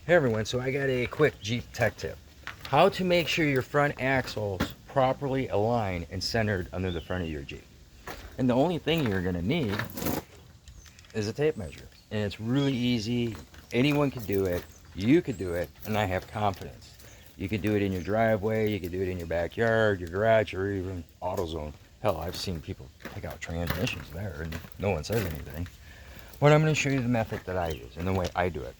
Hey everyone, so I got a quick Jeep tech tip. How to make sure your front axles properly align and centered under the front of your Jeep. And the only thing you're gonna need is a tape measure. And it's really easy. Anyone can do it. You could do it, and I have confidence. You could do it in your driveway, you could do it in your backyard, your garage, or even AutoZone. Hell, I've seen people take out transmissions there and no one says anything. But I'm gonna show you the method that I use and the way I do it.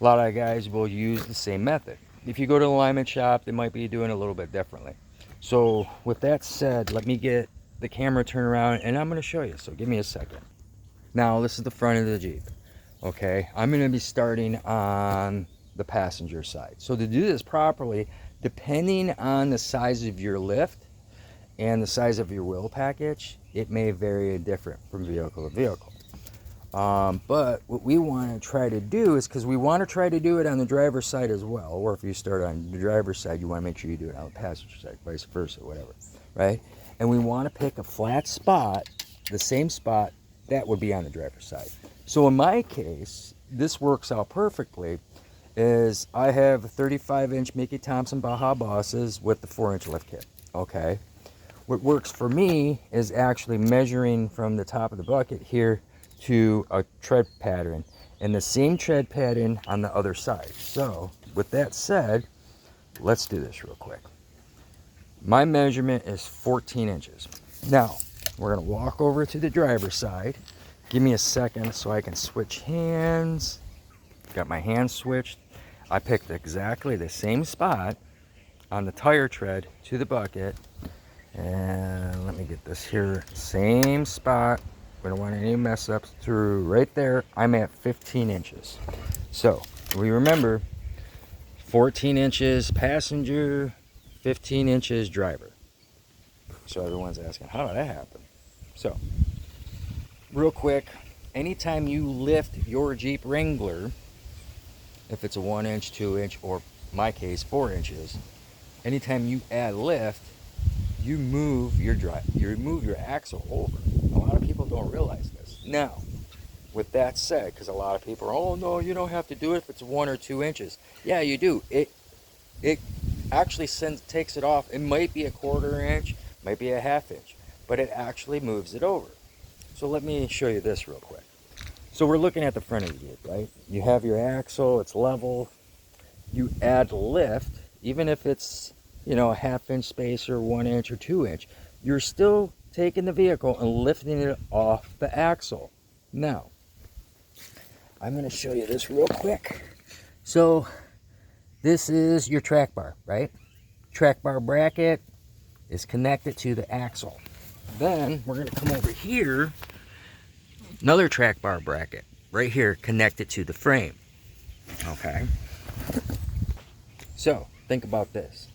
A lot of guys will use the same method. If you go to the alignment shop, they might be doing it a little bit differently. So with that said, let me get the camera turned around and I'm going to show you. So give me a second. Now this is the front of the Jeep. Okay, I'm going to be starting on the passenger side. So to do this properly, depending on the size of your lift and the size of your wheel package, it may vary different from vehicle to vehicle. But what we want to try to do is, because we want to try to do it on the driver's side as well, or if you start on the driver's side, you want to make sure you do it on the passenger side, vice versa, whatever, right? And we want to pick a flat spot, the same spot that would be on the driver's side. So in my case, this works out perfectly, is I have a 35-inch Mickey Thompson Baja Bosses with the 4-inch lift kit, okay? What works for me is actually measuring from the top of the bucket here to a tread pattern and the same tread pattern on the other side. So with that said, let's do this real quick. My measurement is 14 inches. Now we're gonna walk over to the driver's side. Give me a second so I can switch hands. Got my hands switched. I picked exactly the same spot on the tire tread to the bucket. And let me get this here, same spot. We don't want any mess ups through right there. I'm at 15 inches. So we remember 14 inches passenger, 15 inches driver. So everyone's asking, how did that happen? So real quick, anytime you lift your Jeep Wrangler, if it's a 1-inch, 2-inch, or my case 4 inches, anytime you add lift, you move your axle over. A lot of people don't realize this. Now, with that said, because a lot of people are, oh no, you don't have to do it if it's 1 or 2 inches. Yeah, you do. It actually takes it off. It might be a 1/4 inch, might be a 1/2 inch, but it actually moves it over. So let me show you this real quick. So we're looking at the front of the Jeep, right? You have your axle, it's level. You add lift, even if it's, you know, a 1/2 inch space or 1 inch or 2 inch, you're still taking the vehicle and lifting it off the axle. Now, I'm going to show you this real quick. So this is your track bar, right? Track bar bracket is connected to the axle. Then we're going to come over here, another track bar bracket right here connected to the frame. Okay. So think about this.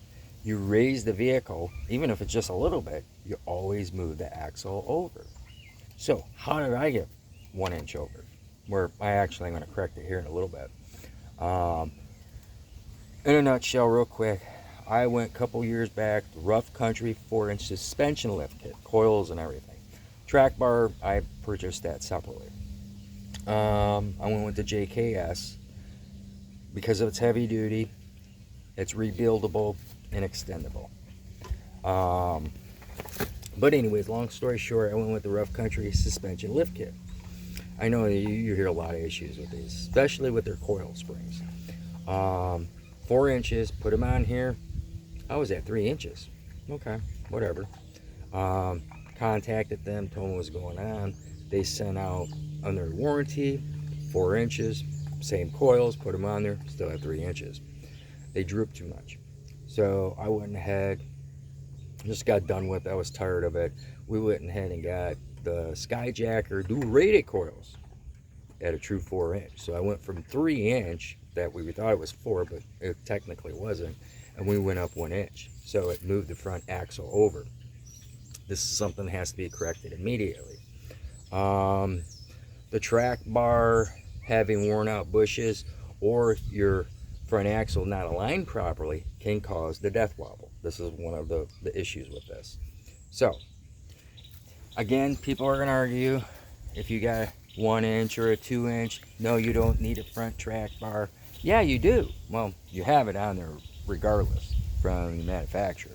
You raise the vehicle, even if it's just a little bit, you always move the axle over. So how did I get 1 inch over? Where I actually am going to correct it here in a little bit. In a nutshell, real quick, I went a couple years back, rough country 4-inch suspension lift kit, coils and everything. Track bar, I purchased that separately. I went with the JKS because of its heavy duty, it's rebuildable and extendable. But anyways, long story short, I went with the rough country suspension lift kit. I know you hear a lot of issues with these, especially with their coil springs. 4 inches, put them on here. I was at 3 inches. Okay, whatever. Contacted them, told them what was going on. They sent out under warranty, 4 inches, same coils, put them on there, still at 3 inches. They drooped too much. So I went ahead, just got done with it. I was tired of it. We went ahead and got the Skyjacker dual rated coils at a true 4 inch. So I went from 3 inch, that we thought it was 4, but it technically wasn't, and we went up 1 inch. So it moved the front axle over. This is something that has to be corrected immediately. The track bar having worn out bushes or your front axle not aligned properly can cause the death wobble. This is one of the issues with this. So again, people are going to argue if you got 1 inch or a 2 inch, no, you don't need a front track bar. Yeah, you do. Well, you have it on there regardless from the manufacturer.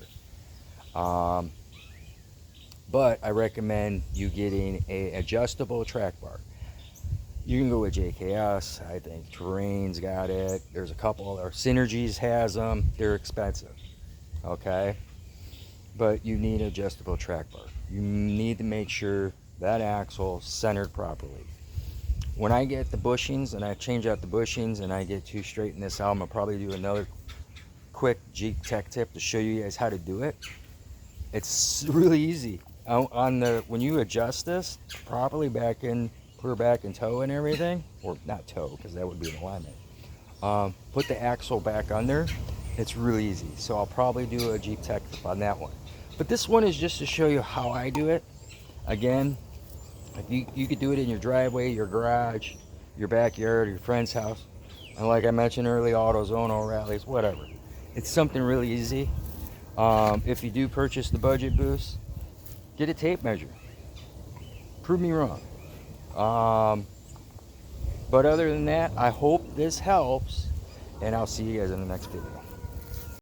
Um, but I recommend you getting a adjustable track bar. You can go with JKS. I think Terrain's got it. There's a couple, or Synergies has them. They're expensive, okay? But you need an adjustable track bar. You need to make sure that axle centered properly. When I get the bushings and I change out the bushings and I get to straighten this out, I'm gonna probably do another quick Jeep tech tip to show you guys how to do it. It's really easy. On the when you adjust this properly back in, put her back in tow and everything, or not tow because that would be an alignment. Put the axle back under. It's really easy. So I'll probably do a Jeep tech tip on that one. But this one is just to show you how I do it. Again, you could do it in your driveway, your garage, your backyard, your friend's house. And like I mentioned earlier, AutoZone, O'Reilly's, whatever. It's something really easy. If you do purchase the budget boost, get a tape measure. Prove me wrong. But other than that, I hope this helps, and I'll see you guys in the next video.